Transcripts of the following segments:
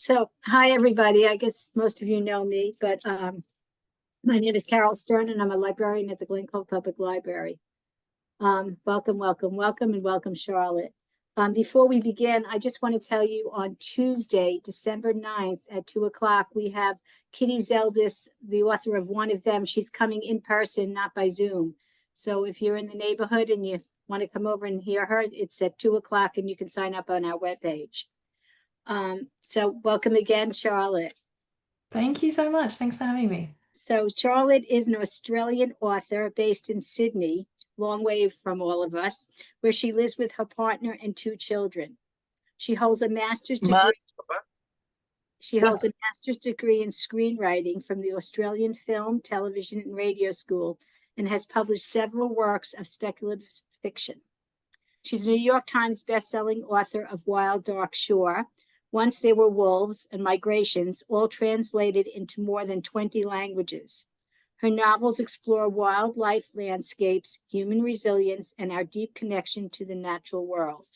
Hi everybody. I guess most of you know me, but my name is Carol Stern, and I'm a librarian at the Glen Cove Public Library. Welcome, welcome, welcome, and welcome, Charlotte. Before we begin, I just want to tell you on Tuesday, December 9th at 2 o'clock, we have Kitty Zeldis, the author of One of Them. She's coming in person, not by Zoom. So if you're in the neighborhood and you want to come over and hear her, it's at 2 o'clock, and you can sign up on our webpage. So welcome again, Charlotte. Thank you so much. Thanks for having me. So Charlotte is an Australian author based in Sydney, long way from all of us, where she lives with her partner and two children. She holds a master's degree. She holds a master's degree in screenwriting from the Australian Film, Television, and Radio School, and has published several works of speculative fiction. She's a New York Times bestselling author of Wild Dark Shore, Once There Were Wolves, and Migrations, all translated into more than 20 languages. Her novels explore wildlife landscapes, human resilience, and our deep connection to the natural world.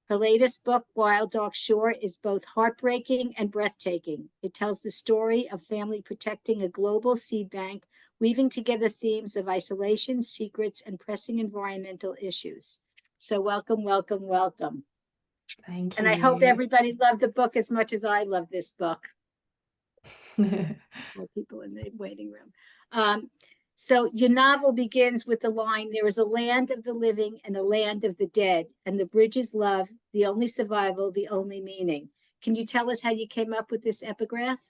Her latest book, Wild Dark Shore, is both heartbreaking and breathtaking. It tells the story of family protecting a global seed bank, weaving together themes of isolation, secrets, and pressing environmental issues. So welcome, welcome, welcome. Thank And I hope you. everybody loved the book as much as I love this book. More people in the waiting room. So your novel begins with the line, "There is a land of the living and a land of the dead, and the bridge is love, the only survival, the only meaning." Can you tell us how you came up with this epigraph?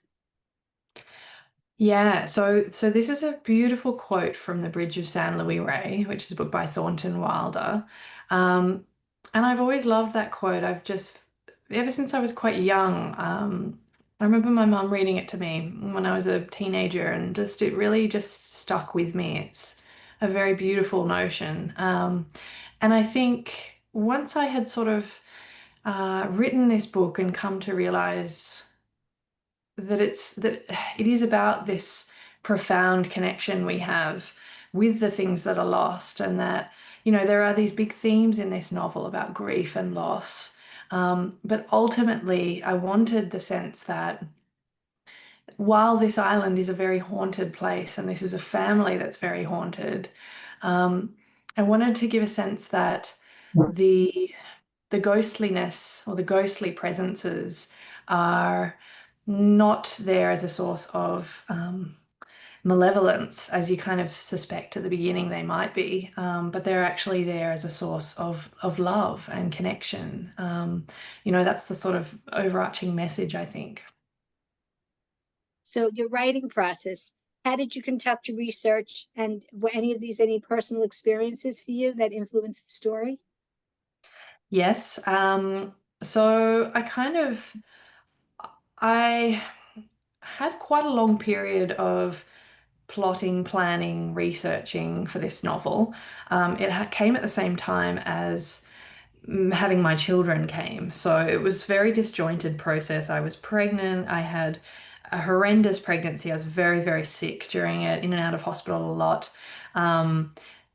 Yeah, so this is a beautiful quote from The Bridge of San Luis Rey, which is a book by Thornton Wilder. Um, and I've always loved that quote. Ever since I was quite young, I remember my mum reading it to me when I was a teenager, and it really just stuck with me. It's a very beautiful notion. And I think once I had sort of written this book and come to realize that it is about this profound connection we have with the things that are lost, and that there are these big themes in this novel about grief and loss, but ultimately I wanted the sense that while this island is a very haunted place and this is a family that's very haunted, I wanted to give a sense that the the ghostliness or the ghostly presences are not there as a source of malevolence, as you kind of suspect at the beginning they might be, but they're actually there as a source of love and connection. That's the sort of overarching message, I think. So your writing process, how did you conduct your research, and were any personal experiences for you that influenced the story? Yes. So I had quite a long period of plotting, planning, researching for this novel. It came at the same time as having my children came. So it was a very disjointed process. I was pregnant. I had a horrendous pregnancy. I was very, very sick during it, in and out of hospital a lot. Um,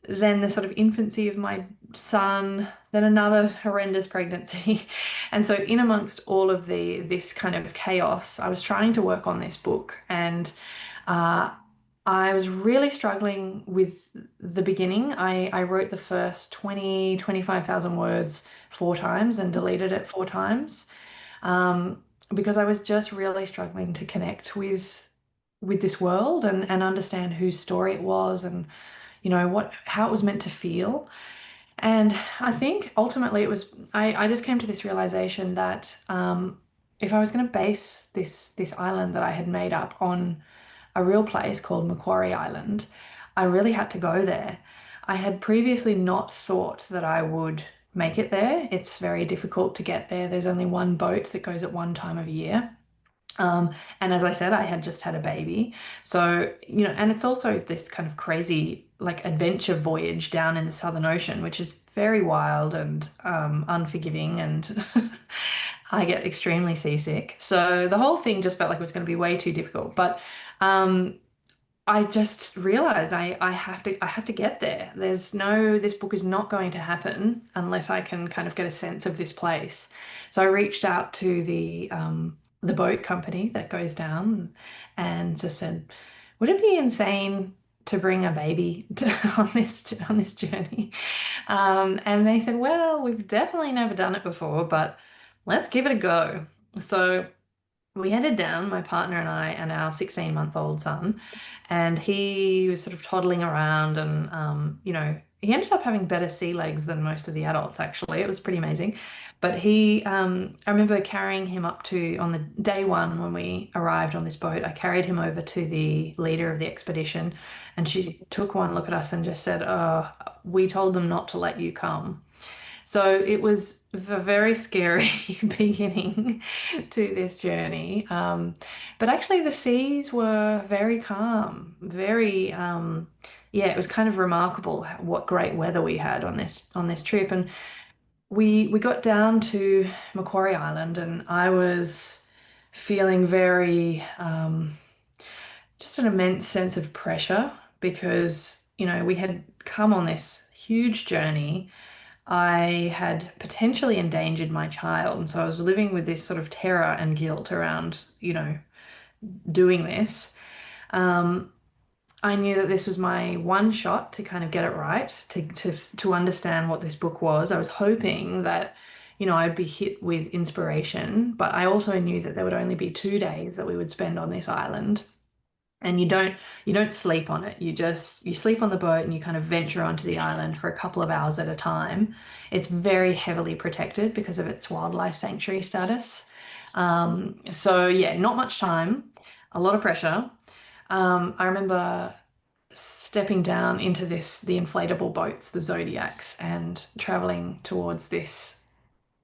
then the sort of infancy of my son, then another horrendous pregnancy. And so in amongst all of this kind of chaos, I was trying to work on this book, and uh, I was really struggling with the beginning. I wrote the first 25,000 words 4 times and deleted it 4 times, because I was just really struggling to connect with this world and understand whose story it was, and how it was meant to feel. And I think ultimately I just came to this realization that if I was going to base this island that I had made up on a real place called Macquarie Island, I really had to go there. I had previously not thought that I would make it there. It's very difficult to get there. There's only one boat that goes at one time of year. And as I said, I had just had a baby. So, and it's also this kind of crazy like adventure voyage down in the Southern Ocean, which is very wild and unforgiving, and I get extremely seasick. So the whole thing just felt like it was going to be way too difficult. But um, I just realized I have to get there. This book is not going to happen unless I can kind of get a sense of this place. So I reached out to the boat company that goes down and just said, would it be insane to bring a baby on this journey? And they said, well, we've definitely never done it before, but let's give it a go. So we headed down, my partner and I, and our 16-month-old son, and he was sort of toddling around, and he ended up having better sea legs than most of the adults, actually. It was pretty amazing. But I remember carrying him up to, on the day one when we arrived on this boat, I carried him over to the leader of the expedition, and she took one look at us and just said, oh, we told them not to let you come. So it was a very scary beginning to this journey. But actually, the seas were very calm, yeah, it was kind of remarkable what great weather we had on this trip. And we got down to Macquarie Island, and I was feeling very just an immense sense of pressure because, we had come on this huge journey. I had potentially endangered my child. And so I was living with this sort of terror and guilt around, doing this. Um, I knew that this was my one shot to kind of get it right, to understand what this book was. I was hoping that, I'd be hit with inspiration, but I also knew that there would only be 2 days that we would spend on this island. And you don't sleep on it. You sleep on the boat and you kind of venture onto the island for a couple of hours at a time. It's very heavily protected because of its wildlife sanctuary status. So yeah, not much time, a lot of pressure. I remember stepping down into the inflatable boats, the Zodiacs, and traveling towards this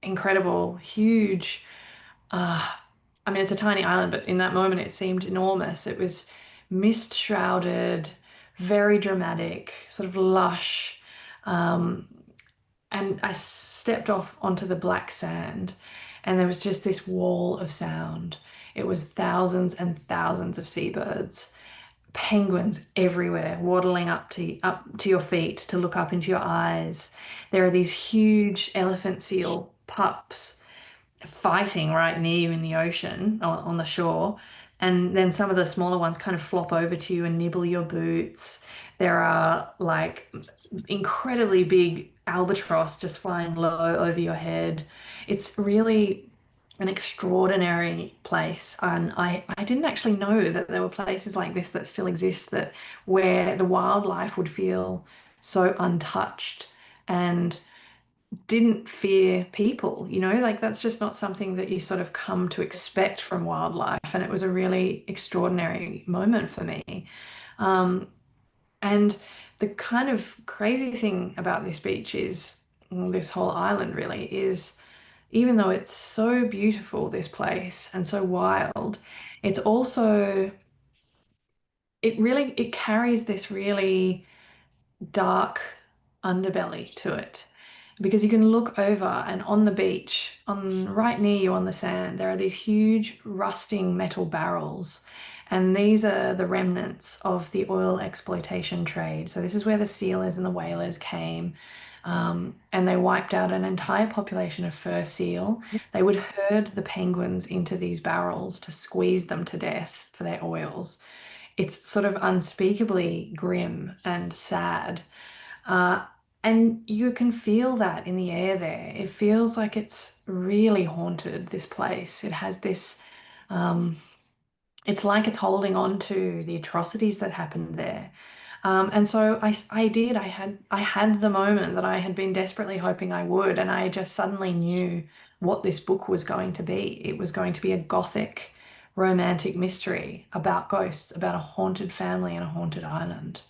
incredible, huge, uh, I mean, it's a tiny island, but in that moment it seemed enormous. It was mist shrouded, very dramatic, sort of lush. Um, and I stepped off onto the black sand, and there was just this wall of sound. It was thousands and thousands of seabirds, penguins everywhere, waddling up to your feet to look up into your eyes. There are these huge elephant seal pups fighting right near you in the ocean on the shore. And then some of the smaller ones kind of flop over to you and nibble your boots. There are like incredibly big albatross just flying low over your head. It's really an extraordinary place. And I didn't actually know that there were places like this that still exist, that where the wildlife would feel so untouched and didn't fear people, like that's just not something that you sort of come to expect from wildlife. And it was a really extraordinary moment for me. Um, and the kind of crazy thing about this beach is, well, this whole island really is, even though it's so beautiful, this place, and so wild, it's also, it carries this really dark underbelly to it, because you can look over, and on the beach, on right near you on the sand, there are these huge rusting metal barrels. And these are the remnants of the oil exploitation trade. So this is where the sealers and the whalers came. And they wiped out an entire population of fur seal. They would herd the penguins into these barrels to squeeze them to death for their oils. It's sort of unspeakably grim and sad. Uh, and you can feel that in the air there. It feels like it's really haunted, this place. It has this, um, it's like it's holding on to the atrocities that happened there. And so I had the moment that I had been desperately hoping I would, and I just suddenly knew what this book was going to be. It was going to be a gothic, romantic mystery about ghosts, about a haunted family and a haunted island.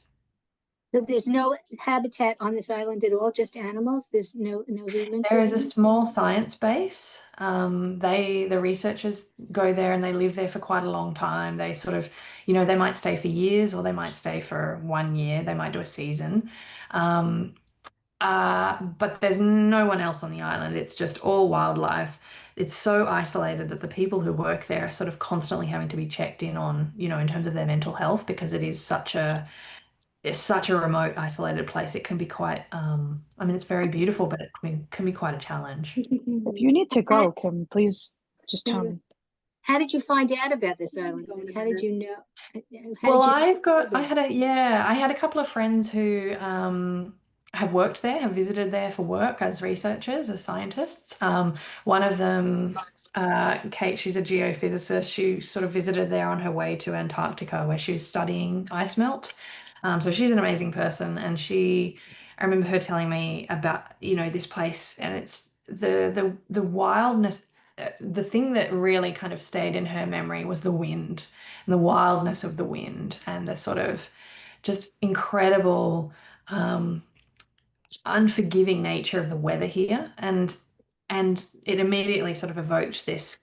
So there's no habitat on this island at all, just animals? There's no humans There living is a in it? small science base. The researchers go there and they live there for quite a long time. They sort of, they might stay for years, or they might stay for 1 year. They might do a season. Um, but there's no one else on the island. It's just all wildlife. It's so isolated that the people who work there are sort of constantly having to be checked in on, in terms of their mental health, because it's such a remote, isolated place. It can be quite, I mean, it's very beautiful, but it can be quite a challenge. If you need to go, Kim, please just tell me. How did you find out about this island? How did you know? How Well, did you know I about had I had a couple of friends who have worked there, have visited there for work as researchers, as scientists. One of them, Kate, she's a geophysicist. She sort of visited there on her way to Antarctica, where she was studying ice melt. So she's an amazing person, and I remember her telling me about, this place, and it's the wildness. The thing that really kind of stayed in her memory was the wind and the wildness of the wind and the sort of just incredible, um, unforgiving nature of the weather here. And it immediately sort of evoked this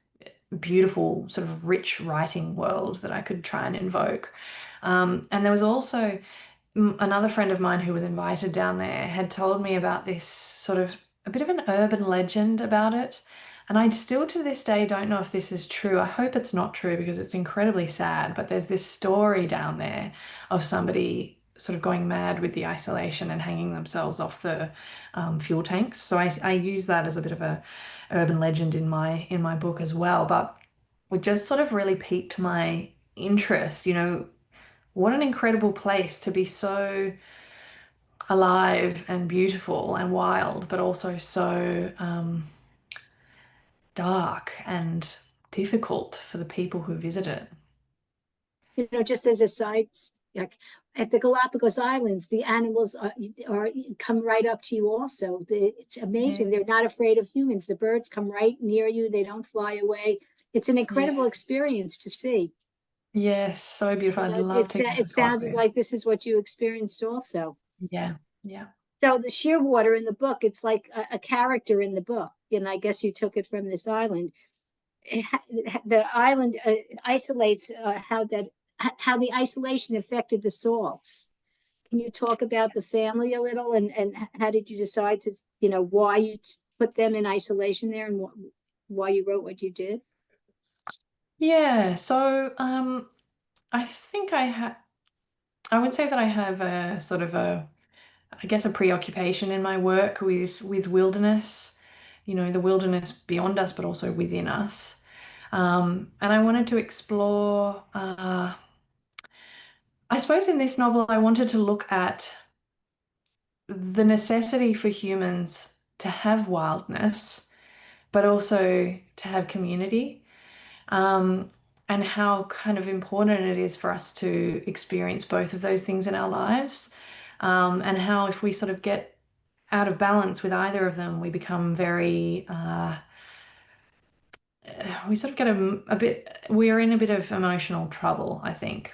beautiful, sort of rich writing world that I could try and invoke. And there was also another friend of mine who was invited down there had told me about this sort of a bit of an urban legend about it. And I still to this day don't know if this is true. I hope it's not true because it's incredibly sad. But there's this story down there of somebody sort of going mad with the isolation and hanging themselves off the fuel tanks. So I use that as a bit of a urban legend in my book as well. But it just sort of really piqued my interest. What an incredible place to be so alive and beautiful and wild, but also so dark and difficult for the people who visit it. just as a side, like at the Galapagos Islands, the animals are come right up to you also. It's Yeah. amazing. They're not afraid of humans. The birds come right near you. They don't fly away. It's an incredible Yeah. experience to see. Yes, so beautiful. I'd love to It go sounded there. like this is what you experienced also. Yeah, yeah. So the shearwater in the book, it's like a character in the book, and I guess you took it from this island. The island isolates how the isolation affected the salts. Can you talk about the family a little, and how did you decide to, why you put them in isolation there, and why you wrote what you did? Yeah, so I think I would say that I have a sort of I guess a preoccupation in my work with wilderness, the wilderness beyond us, but also within us. And I wanted to explore, I suppose in this novel, I wanted to look at the necessity for humans to have wildness, but also to have community, um, and how kind of important it is for us to experience both of those things in our lives, and how if we sort of get out of balance with either of them, we become very, we sort of get a bit, we're in a bit of emotional trouble, I think.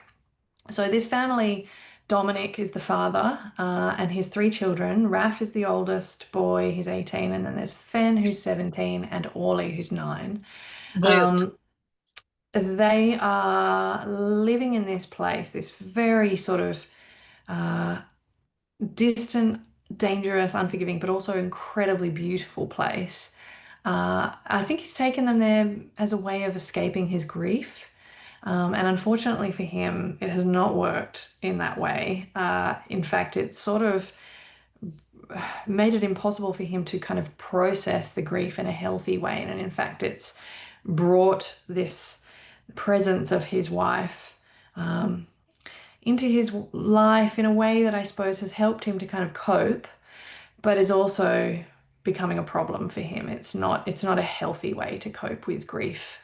So this family, Dominic is the father, and his three children. Raf is the oldest boy, he's 18, and then there's Fen, who's 17, and Orly, who's 9. Um, they are living in this place, this very sort of uh, distant, dangerous, unforgiving, but also incredibly beautiful place. I think he's taken them there as a way of escaping his grief. And unfortunately for him, it has not worked in that way. In fact, it sort of made it impossible for him to kind of process the grief in a healthy way. And in fact, it's brought this presence of his wife um, into his life in a way that I suppose has helped him to kind of cope, but is also becoming a problem for him. It's not a healthy way to cope with grief.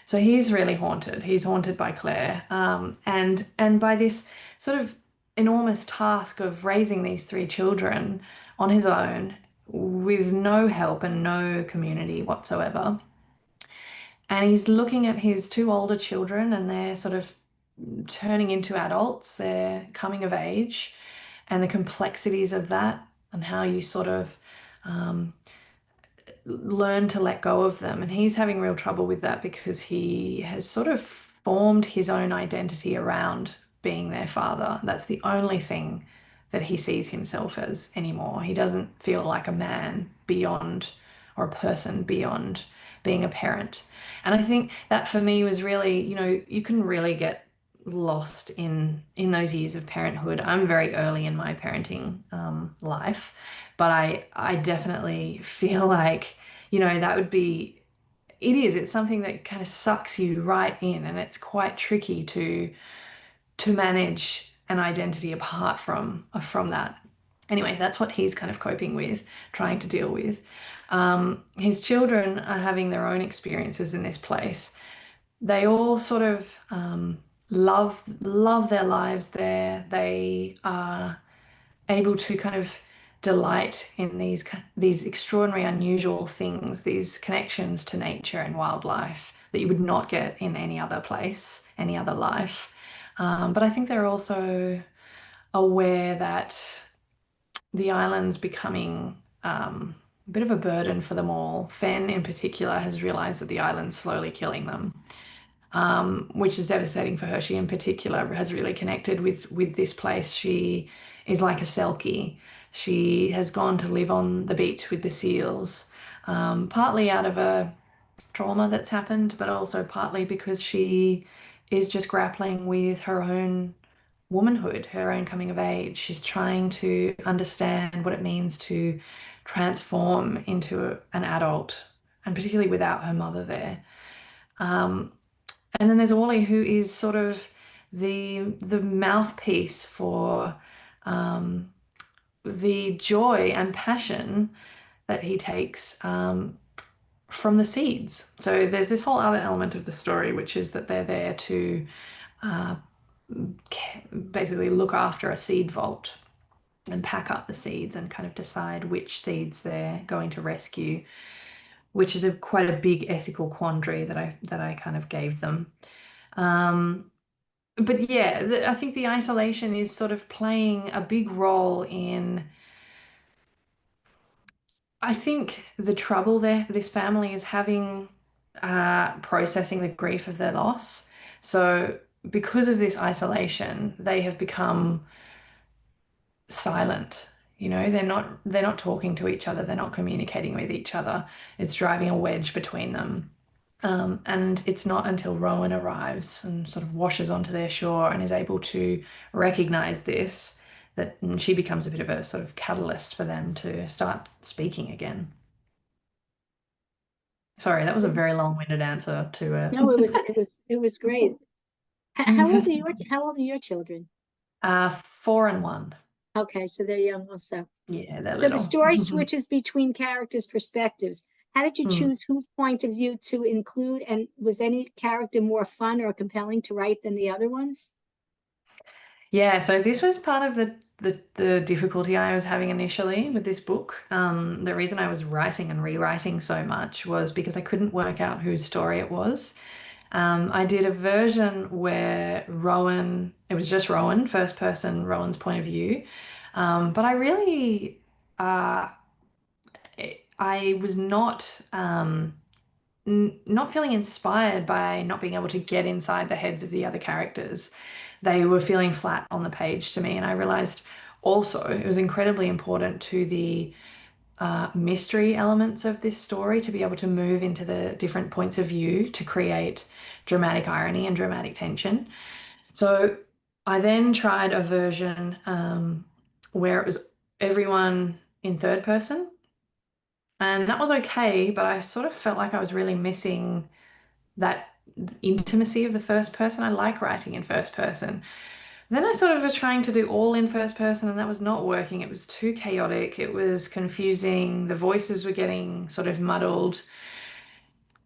So he's really haunted. He's haunted by Claire, and by this sort of enormous task of raising these three children on his own with no help and no community whatsoever. And he's looking at his two older children, and they're sort of turning into adults, they're coming of age, and the complexities of that, and how you sort of um, learn to let go of them. And he's having real trouble with that because he has sort of formed his own identity around being their father. That's the only thing that he sees himself as anymore. He doesn't feel like a man beyond, or a person beyond being a parent. And I think that for me was really, you can really get lost in those years of parenthood. I'm very early in my parenting life, but I definitely feel like, that would be it is. It's something that kind of sucks you right in, and it's quite tricky to manage an identity apart from that. Anyway, that's what he's kind of coping with, trying to deal with. His children are having their own experiences in this place. They all sort of love their lives there. They are able to kind of delight in these extraordinary, unusual things, these connections to nature and wildlife that you would not get in any other place, any other life. But I think they're also aware that the island's becoming a bit of a burden for them all. Fen, in particular, has realized that the island's slowly killing them, which is devastating for her. She, in particular, has really connected with this place. She is like a Selkie. She has gone to live on the beach with the seals, partly out of a trauma that's happened, but also partly because she is just grappling with her own womanhood, her own coming of age. She's trying to understand what it means to transform into an adult, and particularly without her mother there. Um, and then there's Ollie, who is sort of the mouthpiece for um, the joy and passion that he takes from the seeds. So there's this whole other element of the story, which is that they're there to uh, basically look after a seed vault and pack up the seeds and kind of decide which seeds they're going to rescue, which is quite a big ethical quandary that I kind of gave them. But yeah, I think the isolation is sort of playing a big role in, I think, the trouble this family is having processing the grief of their loss. So because of this isolation, they have become silent. You know, they're not talking to each other, they're not communicating with each other. It's driving a wedge between them. And it's not until Rowan arrives and sort of washes onto their shore and is able to recognize this that she becomes a bit of a sort of catalyst for them to start speaking again. Sorry, that was a So, very long-winded answer to no, it was great. How old are your children? 4 and 1. Okay, so they're young also. Yeah, they're So the little. story switches between characters' perspectives. How did you Hmm. choose whose point of view to include, and was any character more fun or compelling to write than the other ones? Yeah, so this was part of the difficulty I was having initially with this book. The reason I was writing and rewriting so much was because I couldn't work out whose story it was. I did a version where it was just Rowan, first person, Rowan's point of view. But I really, uh, I was not feeling inspired by not being able to get inside the heads of the other characters. They were feeling flat on the page to me, and I realized also it was incredibly important to the mystery elements of this story to be able to move into the different points of view to create dramatic irony and dramatic tension. So I then tried a version where it was everyone in third person, and that was okay, but I sort of felt like I was really missing that intimacy of the first person. I like writing in first person. Then I sort of was trying to do all in first person, and that was not working. It was too chaotic. It was confusing. The voices were getting sort of muddled.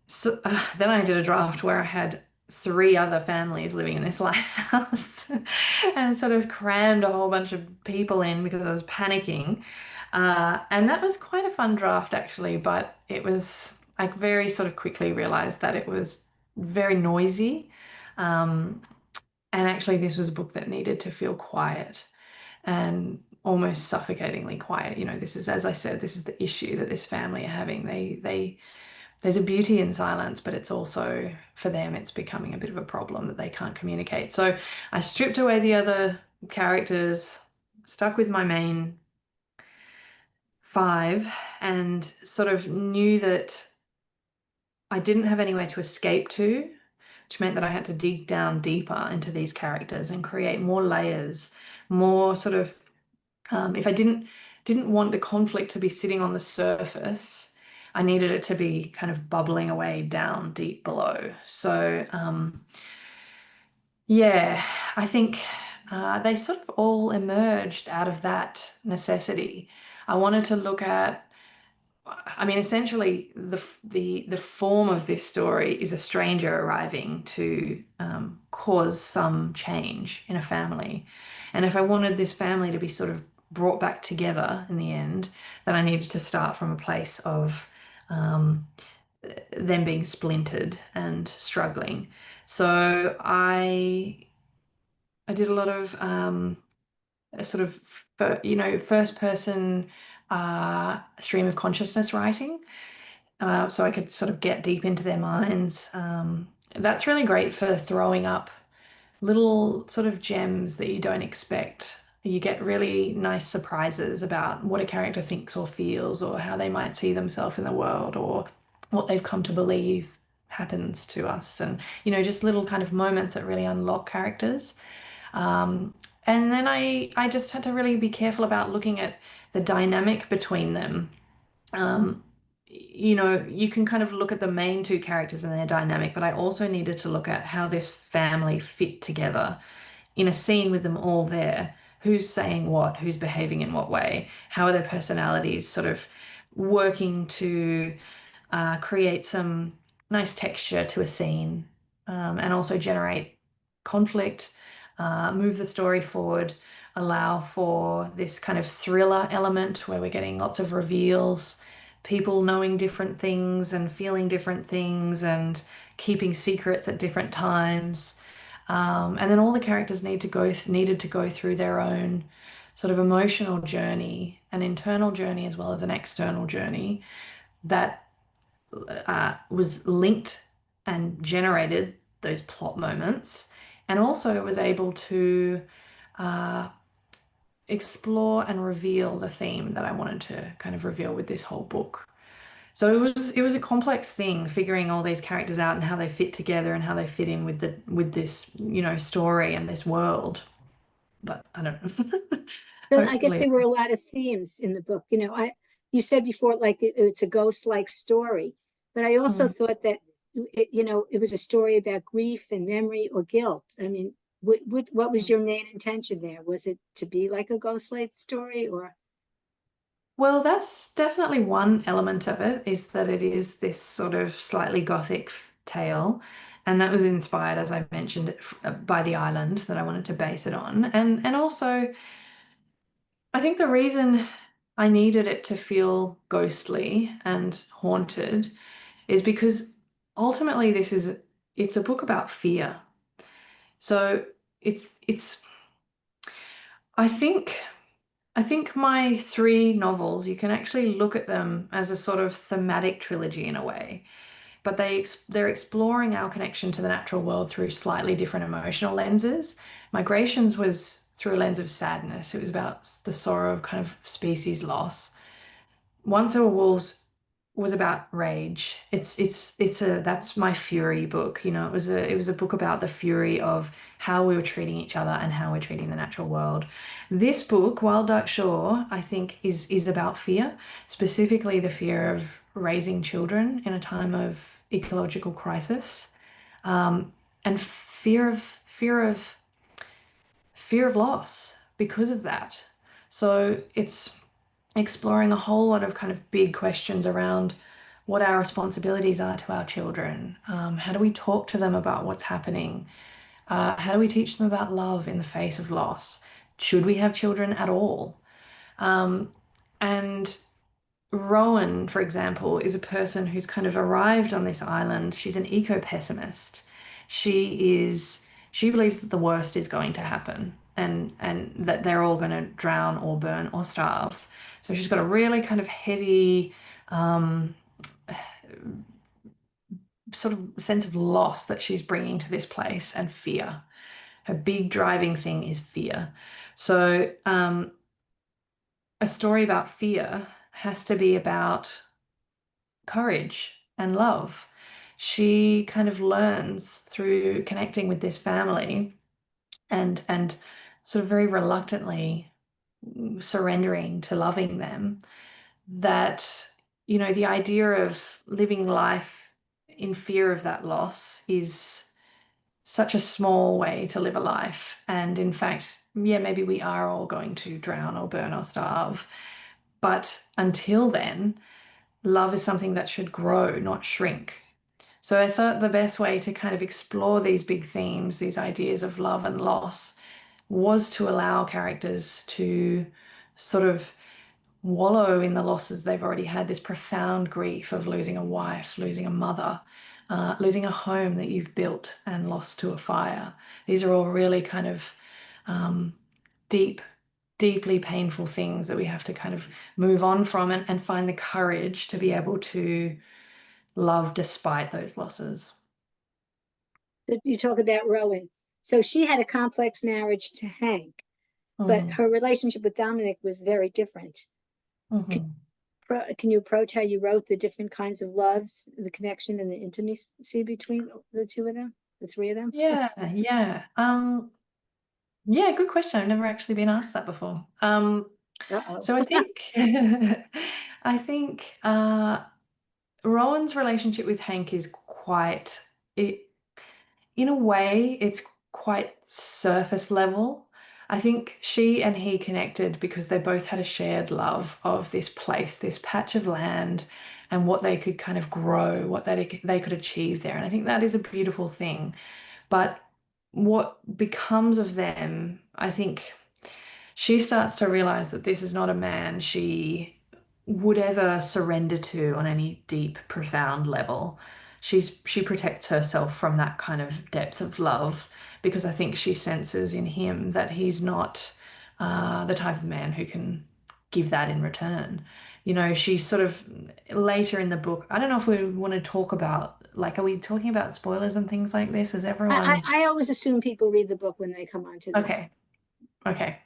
So then I did a draft where I had 3 other families living in this lighthouse and sort of crammed a whole bunch of people in because I was panicking. And that was quite a fun draft actually, but it was, I very sort of quickly realized that it was very noisy. Um, and actually, this was a book that needed to feel quiet and almost suffocatingly quiet. You know, this is, as I said, this is the issue that this family are having. There's a beauty in silence, but it's also, for them, it's becoming a bit of a problem that they can't communicate. So I stripped away the other characters, stuck with my main 5, and sort of knew that I didn't have anywhere to escape to, which meant that I had to dig down deeper into these characters and create more layers, more sort of if I didn't want the conflict to be sitting on the surface, I needed it to be kind of bubbling away down deep below. So, yeah, I think they sort of all emerged out of that necessity. I wanted to look at, I mean, essentially, the form of this story is a stranger arriving to cause some change in a family. And if I wanted this family to be sort of brought back together in the end, then I needed to start from a place of um, them being splintered and struggling. So I did a lot of sort of first person stream of consciousness writing, so I could sort of get deep into their minds. That's really great for throwing up little sort of gems that you don't expect. You get really nice surprises about what a character thinks or feels, or how they might see themselves in the world, or what they've come to believe happens to us. And, just little kind of moments that really unlock characters. Um, and then I just had to really be careful about looking at the dynamic between them. um, you can kind of look at the main two characters and their dynamic, but I also needed to look at how this family fit together in a scene with them all there. Who's saying what? Who's behaving in what way? How are their personalities sort of working to create some nice texture to a scene, and also generate conflict, move the story forward, allow for this kind of thriller element where we're getting lots of reveals, people knowing different things and feeling different things and keeping secrets at different times. And then all the characters needed to go through their own sort of emotional journey, an internal journey as well as an external journey that was linked and generated those plot moments, and also was able to uh, explore and reveal the theme that I wanted to kind of reveal with this whole book. So it was a complex thing, figuring all these characters out and how they fit together and how they fit in with this story and this world. But I don't know. So I guess Hopefully. there were a lot of themes in the book. You said before, like it's a ghost-like story, but I also Mm. thought that it was a story about grief and memory or guilt. I mean, what was your main intention there? Was it to be like a ghost-like story, or? Well, that's definitely one element of it, is that it is this sort of slightly gothic tale. And that was inspired, as I mentioned, by the island that I wanted to base it on. And also, I think the reason I needed it to feel ghostly and haunted is because ultimately it's a book about fear. So it's I think I think my three novels, you can actually look at them as a sort of thematic trilogy in a way, but they're exploring our connection to the natural world through slightly different emotional lenses. Migrations was through a lens of sadness. It was about the sorrow of kind of species loss. Once There Were Wolves was about rage. It's a that's my fury book. It was a book about the fury of how we were treating each other and how we're treating the natural world. This book, Wild Duck Shore, I think is about fear, specifically the fear of raising children in a time of ecological crisis, and fear of loss because of that. So it's exploring a whole lot of kind of big questions around what our responsibilities are to our children. How do we talk to them about what's happening? How do we teach them about love in the face of loss? Should we have children at all? Um, and Rowan, for example, is a person who's kind of arrived on this island. She's an eco-pessimist. She believes that the worst is going to happen, and that they're all going to drown or burn or starve. So she's got a really kind of heavy um, sort of sense of loss that she's bringing to this place, and fear. Her big driving thing is fear. So a story about fear has to be about courage and love. She kind of learns through connecting with this family, and sort of very reluctantly surrendering to loving them, that the idea of living life in fear of that loss is such a small way to live a life. And in fact, yeah, maybe we are all going to drown or burn or starve. But until then, love is something that should grow, not shrink. So I thought the best way to kind of explore these big themes, these ideas of love and loss, was to allow characters to sort of wallow in the losses they've already had, this profound grief of losing a wife, losing a mother, losing a home that you've built and lost to a fire. These are all really kind of um, deep, deeply painful things that we have to kind of move on from and find the courage to be able to love despite those losses. So you talk about Rowan. So she had a complex marriage to Hank, but Mm, her relationship with Dominic was very different. Can, mhm. can you approach how you wrote the different kinds of loves, the connection and the intimacy between the two of them, the three of them? Yeah, yeah. Yeah, good question. I've never actually been asked that before. Uh-oh. So I think I think Rowan's relationship with Hank is quite it in a way it's quite surface level. I think she and he connected because they both had a shared love of this place, this patch of land, and what they could kind of grow, what they could achieve there. And I think that is a beautiful thing. But what becomes of them, I think she starts to realize that this is not a man she would ever surrender to on any deep, profound level. She protects herself from that kind of depth of love because I think she senses in him that he's not the type of man who can give that in return. She's sort of later in the book. I don't know if we want to talk about, like, are we talking about spoilers and things like this? Is everyone I always assume people read the book when they come onto this. okay? Okay.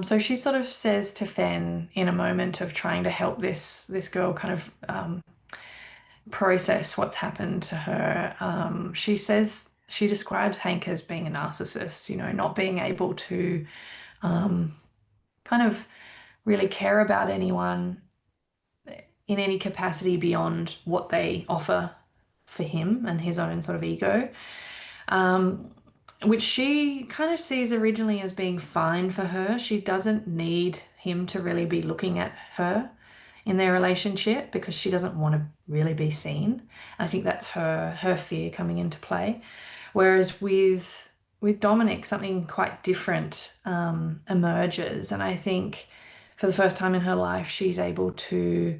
So she sort of says to Fen in a moment of trying to help this girl kind of process what's happened to her. She describes Hank as being a narcissist, not being able to um, kind of really care about anyone in any capacity beyond what they offer for him and his own sort of ego. Um, which she kind of sees originally as being fine for her. She doesn't need him to really be looking at her in their relationship because she doesn't want to really be seen. I think that's her fear coming into play. Whereas with Dominic, something quite different emerges, and I think for the first time in her life, she's able to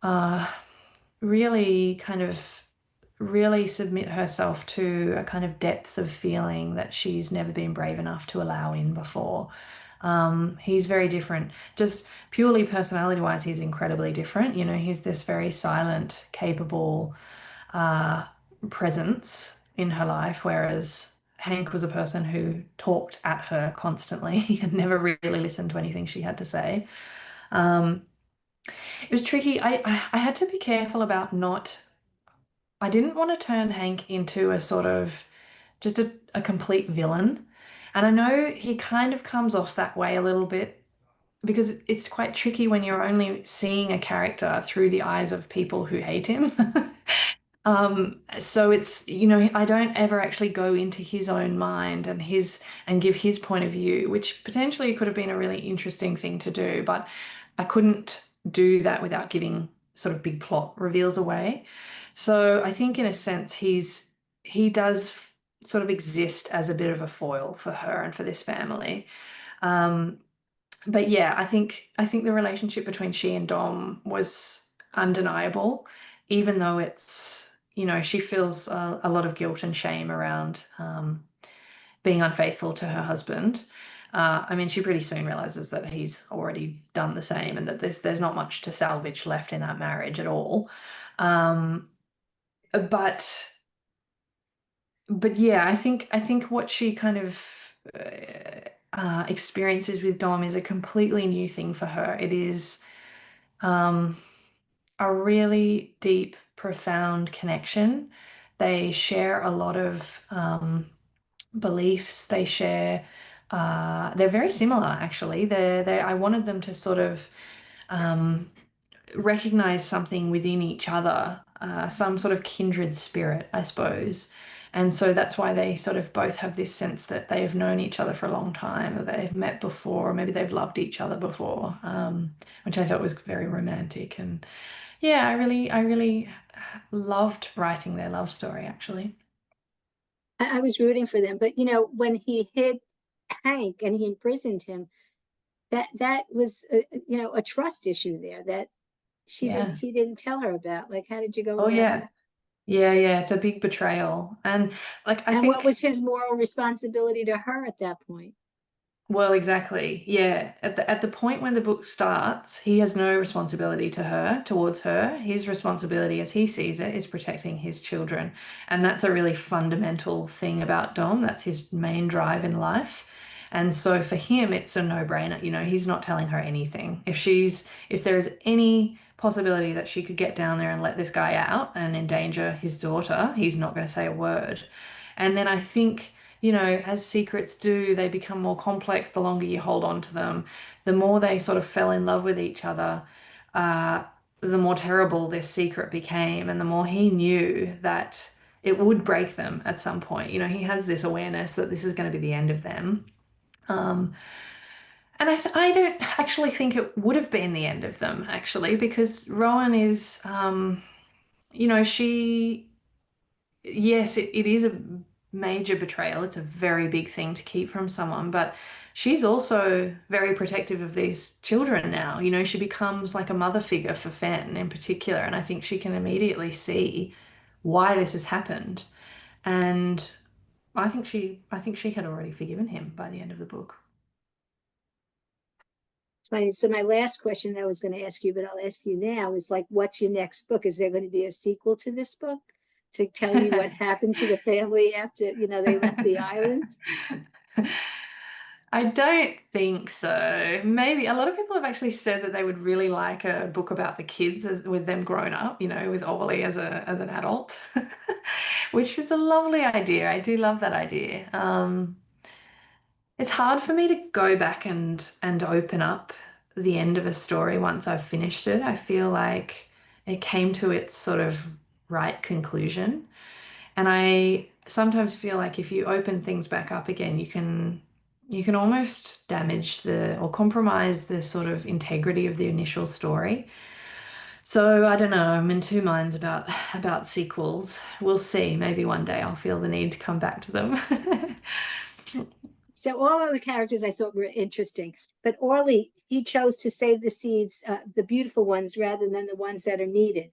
uh, really kind of really submit herself to a kind of depth of feeling that she's never been brave enough to allow in before. He's very different. Just purely personality wise, he's incredibly different. He's this very silent, capable uh, presence in her life, whereas Hank was a person who talked at her constantly and never really listened to anything she had to say. Um, it was tricky. I had to be careful about not I didn't want to turn Hank into a sort of just a complete villain. And I know he kind of comes off that way a little bit because it's quite tricky when you're only seeing a character through the eyes of people who hate him. So I don't ever actually go into his own mind and give his point of view, which potentially could have been a really interesting thing to do, but I couldn't do that without giving sort of big plot reveals away. So I think in a sense he does sort of exist as a bit of a foil for her and for this family. Um, but yeah, I think the relationship between she and Dom was undeniable, even though she feels a lot of guilt and shame around being unfaithful to her husband. I mean, she pretty soon realizes that he's already done the same, and that there's not much to salvage left in that marriage at all. Um, but but yeah, I think what she kind of experiences with Dom is a completely new thing for her. It is um, a really deep, profound connection. They share a lot of beliefs. They share. They're very similar, actually. I wanted them to sort of um, recognize something within each other, some sort of kindred spirit, I suppose. And so that's why they sort of both have this sense that they've known each other for a long time, or they've met before, or maybe they've loved each other before, which I thought was very romantic. And yeah, I really loved writing their love story, actually. I was rooting for them, but when he hit Hank and he imprisoned him, that was a trust issue there that Yeah. he didn't tell her about. Like, how did you go Oh, about yeah. that? Yeah, yeah. It's a big betrayal. And like, I And what think. was his moral responsibility to her at that point? Well, exactly. Yeah. At the point when the book starts, he has no responsibility towards her. His responsibility as he sees it is protecting his children. And that's a really fundamental thing about Dom. That's his main drive in life. And so for him, it's a no-brainer. He's not telling her anything. If there is any possibility that she could get down there and let this guy out and endanger his daughter, he's not going to say a word. And then I think as secrets do, they become more complex the longer you hold on to them. The more they sort of fell in love with each other, uh, the more terrible this secret became, and the more he knew that it would break them at some point. He has this awareness that this is going to be the end of them. Um, and I don't actually think it would have been the end of them, actually, because Rowan is, she yes, it is a major betrayal. It's a very big thing to keep from someone, but she's also very protective of these children now. She becomes like a mother figure for Fen in particular, and I think she can immediately see why this has happened. And I think she had already forgiven him by the end of the book. It's funny. So my last question that I was going to ask you, but I'll ask you now, is like, what's your next book? Is there going to be a sequel to this book to tell you what happened to the family after, they left the island? I don't think so. Maybe a lot of people have actually said that they would really like a book about the kids with them grown up, with Ollie as an adult, which is a lovely idea. I do love that idea. It's hard for me to go back and open up the end of a story once I've finished it. I feel like it came to its sort of right conclusion. And I sometimes feel like if you open things back up again, you can almost damage the or compromise the sort of integrity of the initial story. So I don't know, I'm in two minds about sequels. We'll see. Maybe one day I'll feel the need to come back to them. So all of the characters I thought were interesting, but Orly, he chose to save the seeds, the beautiful ones, rather than the ones that are needed.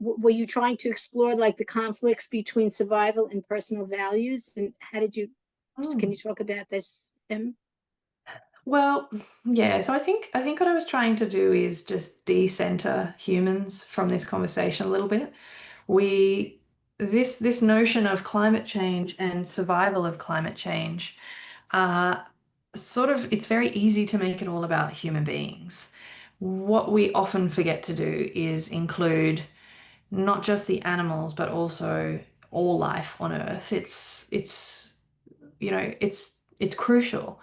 Were you trying to explore like the conflicts between survival and personal values? And how did you, can you talk about this? Well, yeah, so I think what I was trying to do is just decenter humans from this conversation a little bit. We this notion of climate change and survival of climate change, uh, it's very easy to make it all about human beings. What we often forget to do is include not just the animals, but also all life on Earth. It's crucial.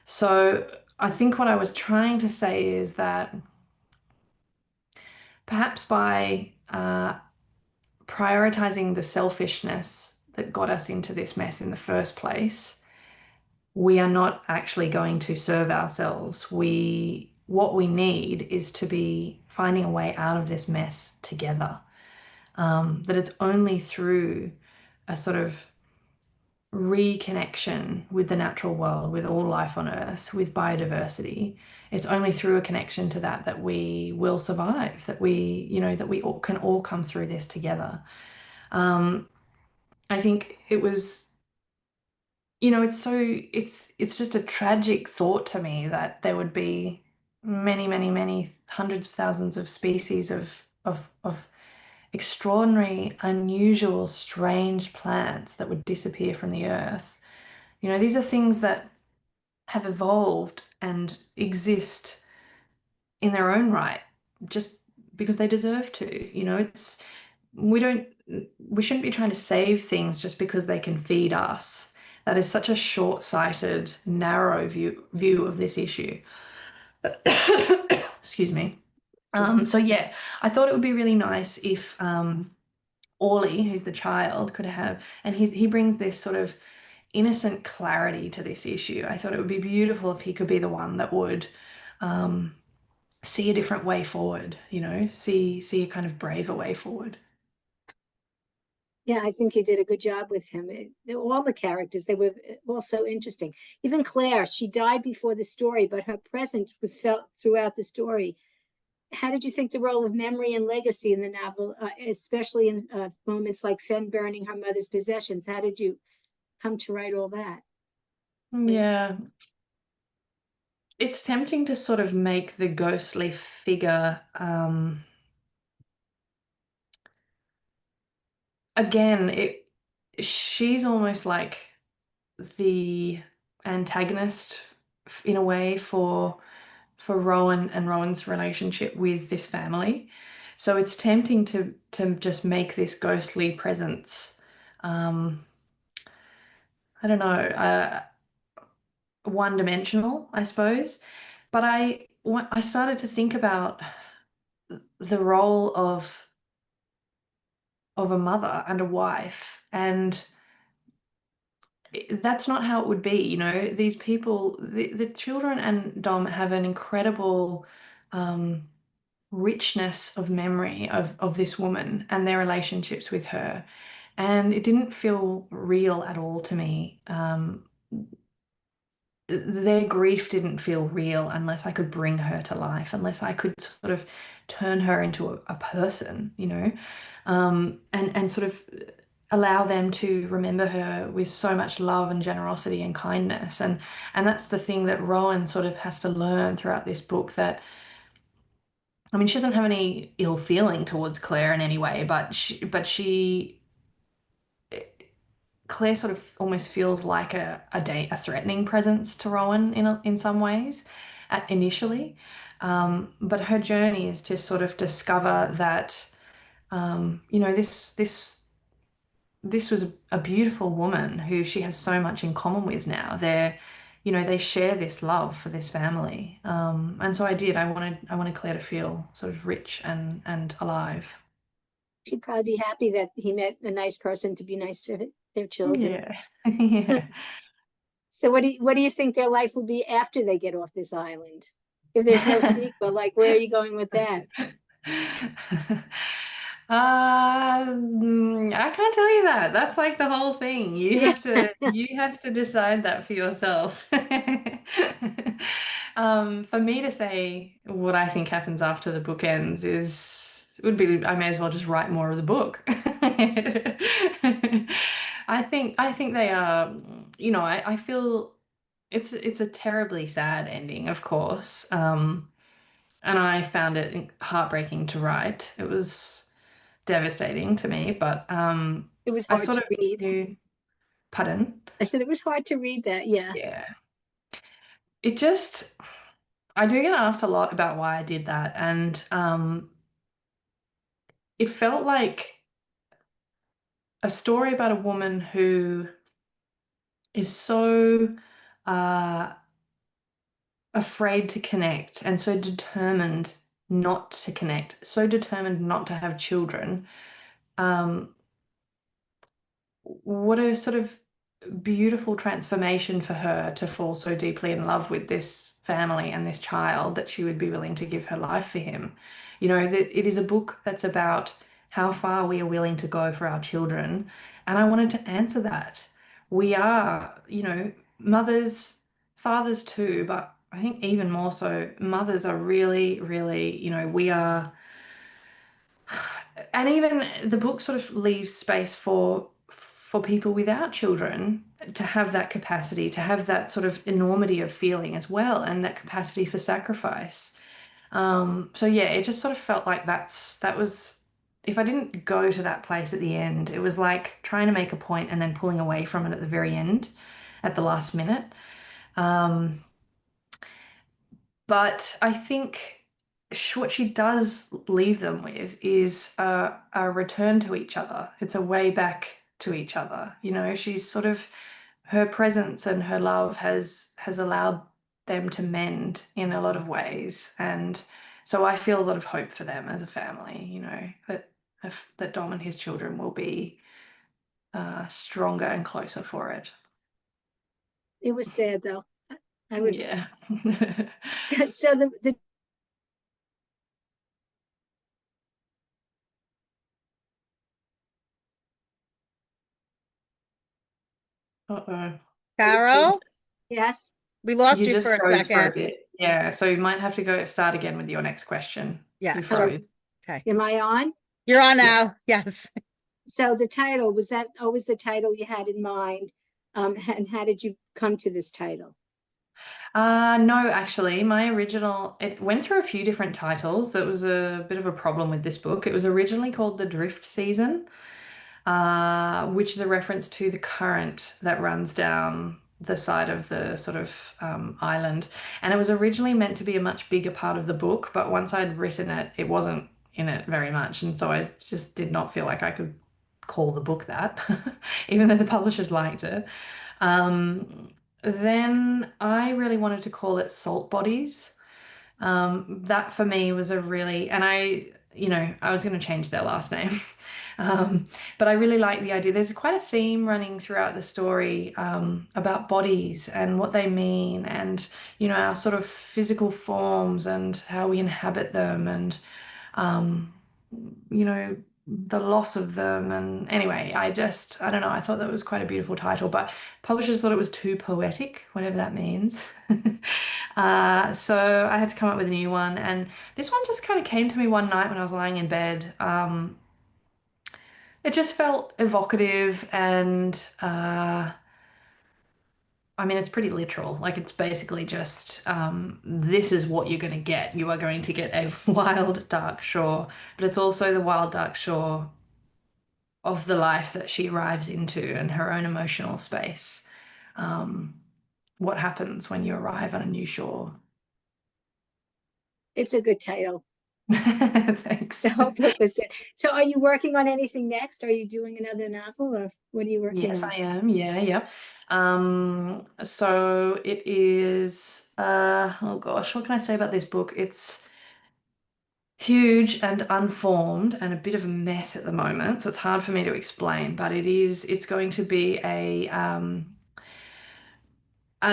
So I think what I was trying to say is that perhaps by prioritizing the selfishness that got us into this mess in the first place, we are not actually going to serve ourselves. What we need is to be finding a way out of this mess together. That it's only through a sort of reconnection with the natural world, with all life on Earth, with biodiversity. It's only through a connection to that we will survive, that we can all come through this together. Um, I think it was, it's just a tragic thought to me that there would be many, many, many hundreds of thousands of species of extraordinary, unusual, strange plants that would disappear from the earth. These are things that have evolved and exist in their own right just because they deserve to. We don't we shouldn't be trying to save things just because they can feed us. That is such a short-sighted, narrow view of this issue. Excuse me. So yeah, I thought it would be really nice if Orly, who's the child, could have, and he brings this sort of innocent clarity to this issue. I thought it would be beautiful if he could be the one that would um, see a different way forward, you know, see a kind of braver way forward. Yeah, I think you did a good job with him. All the characters, they were all so interesting. Even Claire, she died before the story, but her presence was felt throughout the story. How did you think the role of memory and legacy in the novel, especially in moments like Fen burning her mother's possessions? How did you come to write all that? Yeah, it's tempting to sort of make the ghostly figure again, she's almost like the antagonist in a way for Rowan and Rowan's relationship with this family. So it's tempting to just make this ghostly presence, um, I don't know, one-dimensional, I suppose. But I started to think about the role of a mother and a wife, and that's not how it would be, you know. These people, the children and Dom have an incredible richness of memory of this woman and their relationships with her. And it didn't feel real at all to me. Their grief didn't feel real unless I could bring her to life, unless I could sort of turn her into a person, you know, and sort of allow them to remember her with so much love and generosity and kindness. And that's the thing that Rowan sort of has to learn throughout this book, that I mean, she doesn't have any ill feeling towards Claire in any way, but she Claire sort of almost feels like a threatening presence to Rowan in some ways initially. But her journey is to sort of discover that, you know, this was a beautiful woman who she has so much in common with now. You know, they share this love for this family. And so I wanted Claire to feel sort of rich and alive. She'd probably be happy that he met a nice person to be nice to their children. Yeah. Yeah. So what do you think their life will be after they get off this island? If there's no sequel, like where are you going with that? I can't tell you that. That's like the whole thing. Yeah. You have to decide that for yourself. For me to say what I think happens after the book ends would be I may as well just write more of the book. I think they are, you know, I feel it's a terribly sad ending, of course. And I found it heartbreaking to write. It was devastating to me, but It was I hard sort to of read. knew, pardon? I said it was hard to read that. Yeah. Yeah. It just, I do get asked a lot about why I did that, and it felt like a story about a woman who is so uh, afraid to connect and so determined not to connect, so determined not to have children. Um, what a sort of beautiful transformation for her to fall so deeply in love with this family and this child that she would be willing to give her life for him. You know, that it is a book that's about how far we are willing to go for our children. And I wanted to answer that. We are, you know, mothers, fathers too, but I think even more so, mothers are really, really, you know, we are, and even the book sort of leaves space for people without children to have that capacity, to have that sort of enormity of feeling as well, and that capacity for sacrifice. So yeah, it just sort of felt like that was, if I didn't go to that place at the end, it was like trying to make a point and then pulling away from it at the very end, at the last minute. Um, but I think what she does leave them with is a return to each other. It's a way back to each other. You know, she's sort of, her presence and her love has allowed them to mend in a lot of ways. And So I feel a lot of hope for them as a family, you know, that Dom and his children will be stronger and closer for it. It was sad though. I was Yeah. so the Uh-oh. Carol, yes. we lost You you just for a froze for a second. bit. Yeah, so you might have to start again with your next question. You Yes. froze. Okay. Am I on? You're on Yeah. now. Yes. So the title, was that always the title you had in mind? And how did you come to this title? No, actually, it went through a few different titles. That was a bit of a problem with this book. It was originally called The Drift Season, which is a reference to the current that runs down the side of the sort of island. And it was originally meant to be a much bigger part of the book, but once I'd written it, it wasn't in it very much. And so I just did not feel like I could call the book that, even though the publishers liked it. Um, then I really wanted to call it Salt Bodies. That for me was a really, and I was going to change their last name. But I really like the idea. There's quite a theme running throughout the story about bodies and what they mean, and our sort of physical forms and how we inhabit them, and um, the loss of them. And anyway, I don't know. I thought that was quite a beautiful title, but publishers thought it was too poetic, whatever that means. So I had to come up with a new one, and this one just kind of came to me one night when I was lying in bed. It just felt evocative, and I mean, it's pretty literal. Like, it's basically just this is what you're going to get. You are going to get a wild, dark shore, but it's also the wild, dark shore of the life that she arrives into and her own emotional space. Um, what happens when you arrive on a new shore? It's a good title. Thanks. The whole book was good. So are you working on anything next? Are you doing another novel, or what are you working Yes, on? I am. Yeah, yeah. So it is, oh gosh, what can I say about this book? It's huge and unformed and a bit of a mess at the moment, so it's hard for me to explain, but it's going to be a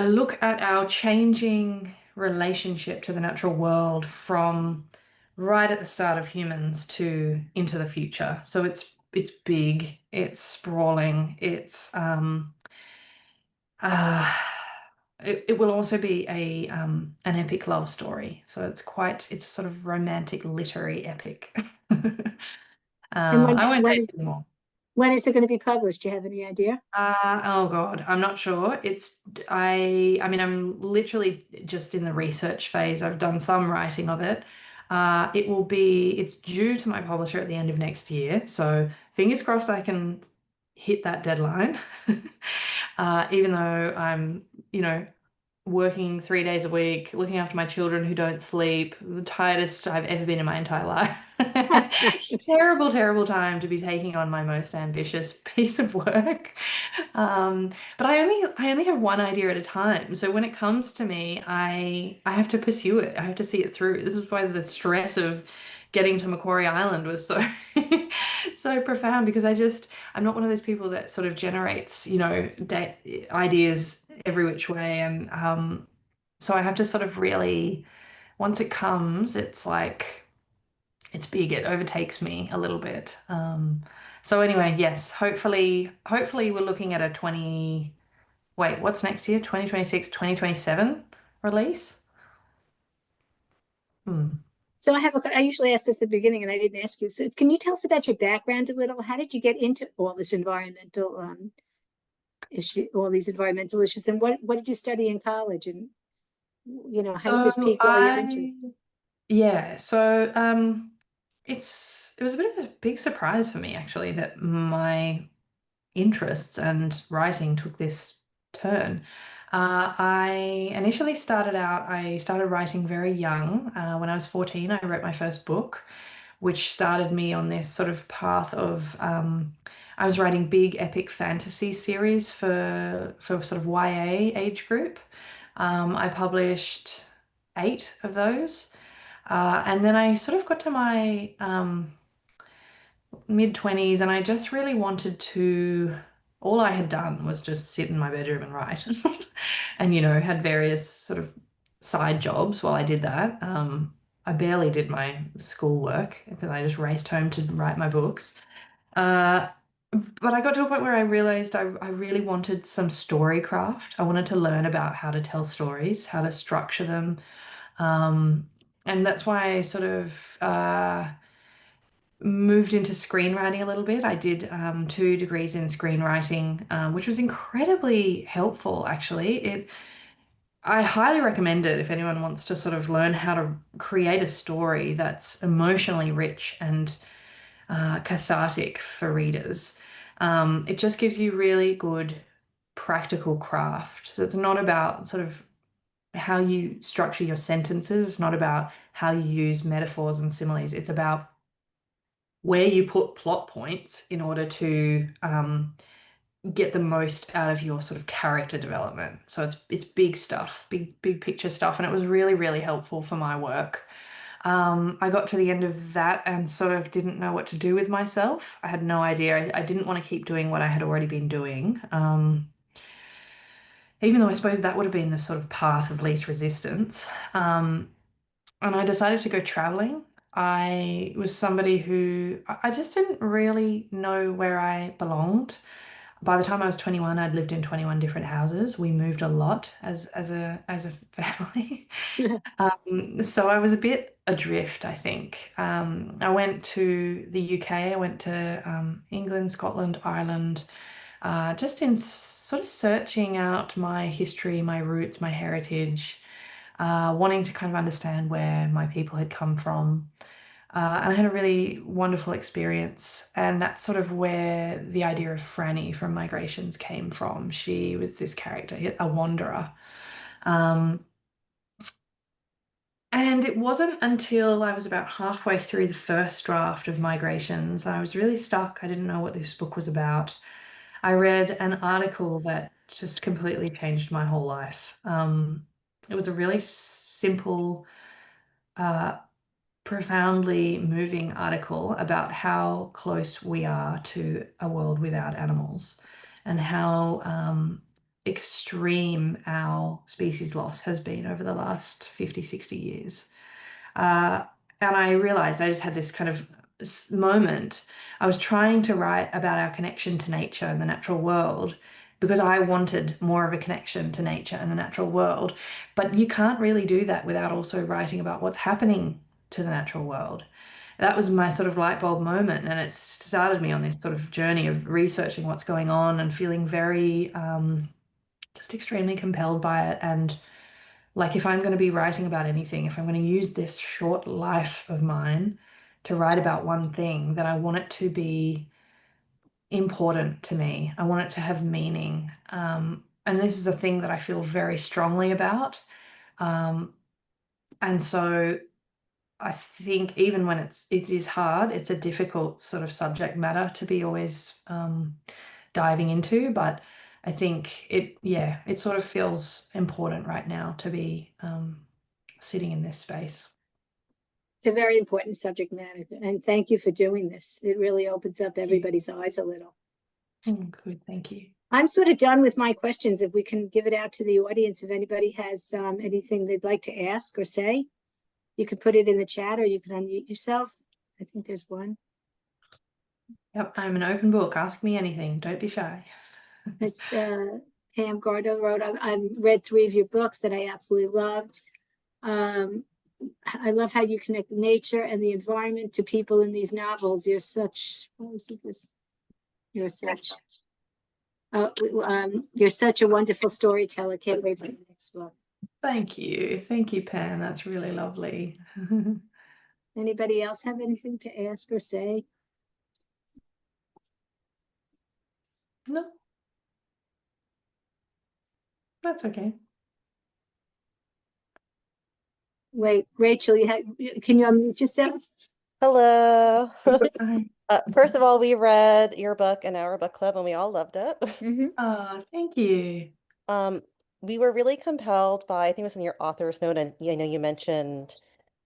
look at our changing relationship to the natural world from right at the start of humans to into the future. So it's big, it's sprawling, uh, it will also be an epic love story. So it's a sort of romantic literary epic. And I won't say any more. when is it going to be published? Do you have any idea? Oh God, I'm not sure. I mean, I'm literally just in the research phase. I've done some writing of it. It's due to my publisher at the end of next year. So fingers crossed I can hit that deadline. Even though I'm, working 3 days a week, looking after my children who don't sleep, the tiredest I've ever been in my entire life. Terrible, terrible time to be taking on my most ambitious piece of work. But I only have one idea at a time. So when it comes to me, I have to pursue it. I have to see it through. This is why the stress of getting to Macquarie Island was so so profound, because I'm not one of those people that sort of generates, ideas every which way. And so I have to sort of really, once it comes, it's like, it's big, it overtakes me a little bit. So anyway, yes, hopefully we're looking at what's next year? 2026, 2027 release? So I usually ask this at the beginning, and I didn't ask you. So can you tell us about your background a little? How did you get into all this environmental issue, all these environmental issues, and what did you study in college? And how did this So pique all your interest? yeah, so it was a bit of a big surprise for me actually that my interests and writing took this turn. I started writing very young. When I was 14, I wrote my first book, which started me on this sort of path of, I was writing big epic fantasy series for sort of YA age group. I published 8 of those. And then I sort of got to my mid-20s and I just really wanted to, all I had done was just sit in my bedroom and write and, had various sort of side jobs while I did that. I barely did my schoolwork because I just raced home to write my books. Uh, but I got to a point where I realized I really wanted some story craft. I wanted to learn about how to tell stories, how to structure them. Um, and that's why I sort of moved into screenwriting a little bit. I did 2 degrees in screenwriting, which was incredibly helpful, actually. I highly recommend it if anyone wants to sort of learn how to create a story that's emotionally rich and cathartic for readers. It just gives you really good practical craft. So it's not about sort of how you structure your sentences. It's not about how you use metaphors and similes. It's about where you put plot points in order to get the most out of your sort of character development. So it's big stuff, big picture stuff, and it was really, really helpful for my work. I got to the end of that and sort of didn't know what to do with myself. I had no idea. I didn't want to keep doing what I had already been doing. Even though I suppose that would have been the sort of path of least resistance. And I decided to go traveling. I was somebody who I just didn't really know where I belonged. By the time I was 21, I'd lived in 21 different houses. We moved a lot as a family. So I was a bit adrift, I think. I went to the UK, I went to England, Scotland, Ireland, just in sort of searching out my history, my roots, my heritage, wanting to kind of understand where my people had come from. And I had a really wonderful experience. And that's sort of where the idea of Franny from Migrations came from. She was this character, a wanderer. Um, and it wasn't until I was about halfway through the first draft of Migrations, I was really stuck. I didn't know what this book was about. I read an article that just completely changed my whole life. It was a really simple, uh, profoundly moving article about how close we are to a world without animals and how extreme our species loss has been over the last 50, 60 years. Uh, and I realized I just had this kind of moment. I was trying to write about our connection to nature and the natural world because I wanted more of a connection to nature and the natural world. But you can't really do that without also writing about what's happening to the natural world. That was my sort of light bulb moment, and it started me on this sort of journey of researching what's going on and feeling very just extremely compelled by it. And like, if I'm going to be writing about anything, if I'm going to use this short life of mine to write about one thing, then I want it to be important to me. I want it to have meaning. And this is a thing that I feel very strongly about. Um, and so I think even when it is hard, it's a difficult sort of subject matter to be always diving into, but I think it sort of feels important right now to be sitting in this space. It's a very important subject matter, and thank you for doing this. It really opens up everybody's eyes a little. Good, thank you. I'm sort of done with my questions. If we can give it out to the audience, if anybody has anything they'd like to ask or say, you can put it in the chat or you can unmute yourself. I think there's one. Yep, I'm an open book. Ask me anything. Don't be shy. It's Pam Gardner wrote, I've read 3 of your books that I absolutely loved. I love how you connect nature and the environment to people in these novels. You're such, what was it, this? You're such, you're such a wonderful storyteller. Can't wait for the next book. Thank you. Thank you, Pam. That's really lovely. Anybody else have anything to ask or say? No, that's okay. Wait, Rachel, can you unmute yourself? Hello. Hi. First of all, we read your book in our book club and we all loved it. Thank you. We were really compelled by, I think it was in your author's note, and I know you mentioned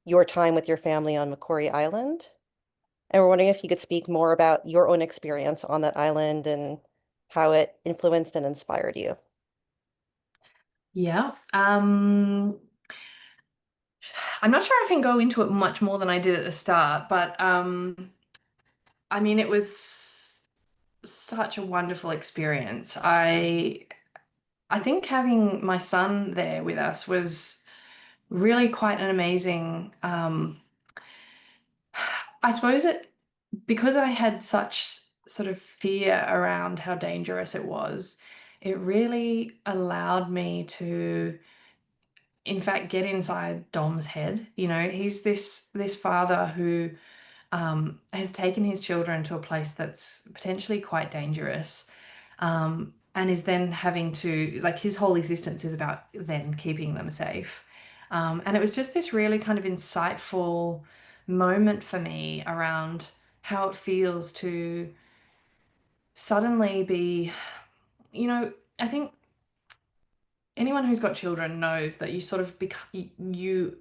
your time with your family on McCory Island. And we're wondering if you could speak more about your own experience on that island and how it influenced and inspired you. Yeah. I'm not sure I can go into it much more than I did at the start, but I mean, it was such a wonderful experience. I think having my son there with us was really quite an amazing, I suppose because I had such sort of fear around how dangerous it was, it really allowed me to, in fact, get inside Dom's head. You know, he's this father who has taken his children to a place that's potentially quite dangerous, and is then having to, like, his whole existence is about then keeping them safe. And it was just this really kind of insightful moment for me around how it feels to suddenly be, you know, I think anyone who's got children knows that you sort of become you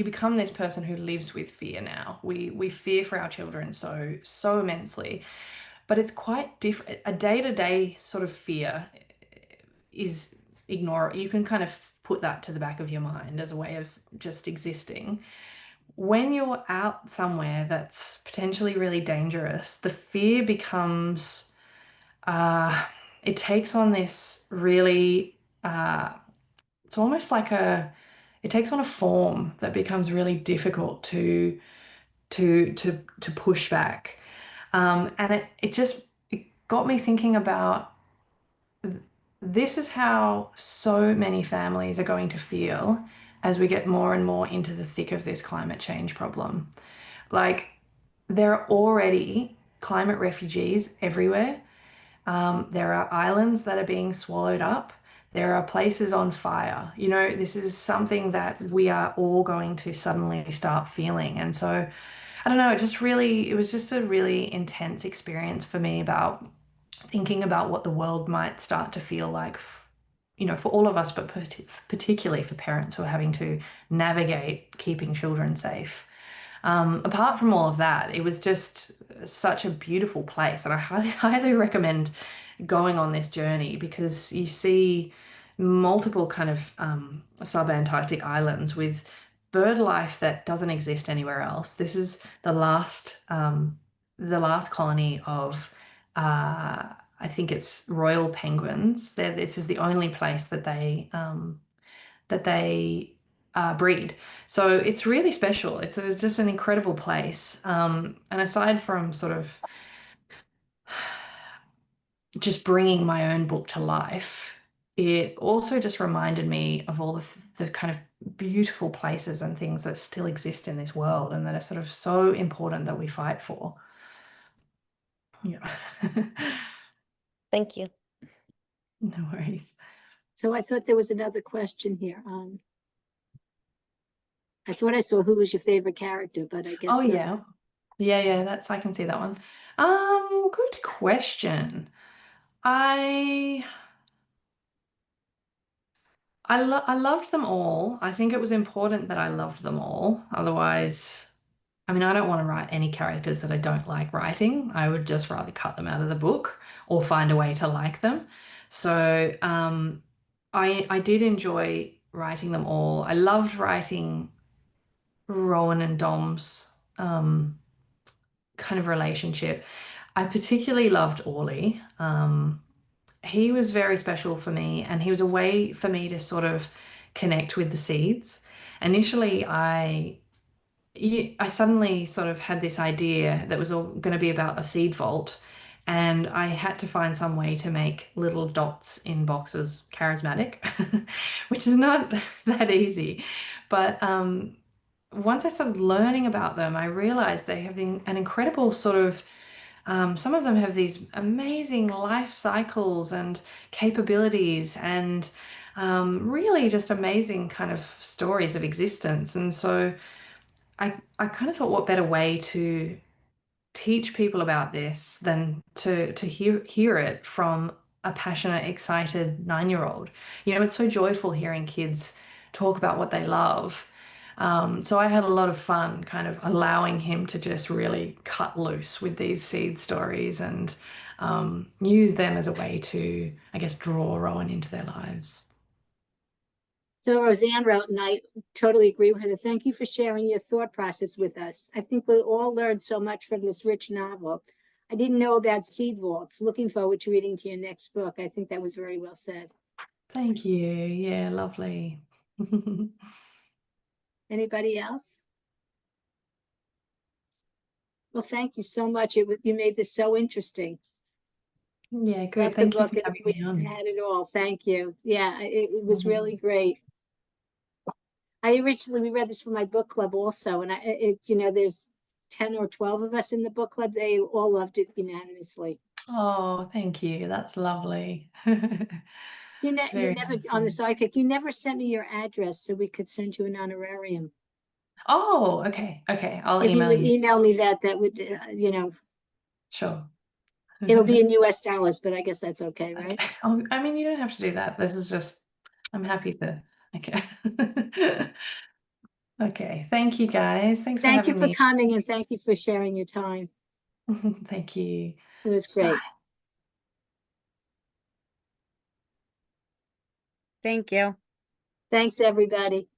become this person who lives with fear now. We fear for our children so immensely, but it's quite different. A day-to-day sort of fear is ignore. You can kind of put that to the back of your mind as a way of just existing. When you're out somewhere that's potentially really dangerous, the fear becomes it takes on this really it's almost like it takes on a form that becomes really difficult to push back. And it got me thinking about this is how so many families are going to feel as we get more and more into the thick of this climate change problem. Like, there are already climate refugees everywhere. There are islands that are being swallowed up. There are places on fire. You know, this is something that we are all going to suddenly start feeling. And so, I don't know, it was just a really intense experience for me about thinking about what the world might start to feel like, you know, for all of us, but particularly for parents who are having to navigate keeping children safe. Apart from all of that, it was just such a beautiful place, and I highly recommend going on this journey because you see multiple kind of sub-Antarctic islands with bird life that doesn't exist anywhere else. This is the last colony of I think it's royal penguins. This is the only place that they breed. So it's really special. It's just an incredible place. And aside from sort of just bringing my own book to life, it also just reminded me of all the kind of beautiful places and things that still exist in this world and that are sort of so important that we fight for. Yeah. Thank you. No worries. So I thought there was another question here. I thought I saw who was your favorite character, but I guess Oh, not. yeah, I can see that one. Good question. I I loved them all. I think it was important that I loved them all. Otherwise, I mean, I don't want to write any characters that I don't like writing. I would just rather cut them out of the book or find a way to like them. So, I did enjoy writing them all. I loved writing Rowan and Dom's kind of relationship. I particularly loved Orly. He was very special for me, and he was a way for me to sort of connect with the seeds. Initially, I suddenly sort of had this idea that was all going to be about a seed vault, and I had to find some way to make little dots in boxes charismatic, which is not that easy. But once I started learning about them, I realized they have an incredible sort of some of them have these amazing life cycles and capabilities and really just amazing kind of stories of existence. And so I kind of thought, what better way to teach people about this than to hear it from a passionate, excited 9-year-old. You know, it's so joyful hearing kids talk about what they love. So I had a lot of fun kind of allowing him to just really cut loose with these seed stories and use them as a way to, I guess, draw Rowan into their lives. So Roseanne wrote, and I totally agree with her. Thank you for sharing your thought process with us. I think we'll all learn so much from this rich novel. I didn't know about seed vaults. Looking forward to reading to your next book. I think that was very well said. Thank you. Yeah, lovely. Anybody else? Well, thank you so much. You made this so interesting. Yeah, good. Love the Thank you book. for having We me on. had it all. Thank you. Yeah, it was really great. We read this for my book club also, and there's 10 or 12 of us in the book club. They all loved it unanimously. Oh, thank you. That's lovely. You Very never nice. on the sidekick. You never sent me your address so we could send you an honorarium. Oh, okay. Okay. I'll If you email would you. email me that would Sure. it'll be in US dollars, but I guess that's okay, right? Okay. Oh, I mean, you don't have to do that. This is just, I'm happy to. Okay. Okay. Thank you, guys. Thanks for Thank you having for me. coming and thank you for sharing your time. Thank you. It was great. Thank you. Thanks, everybody.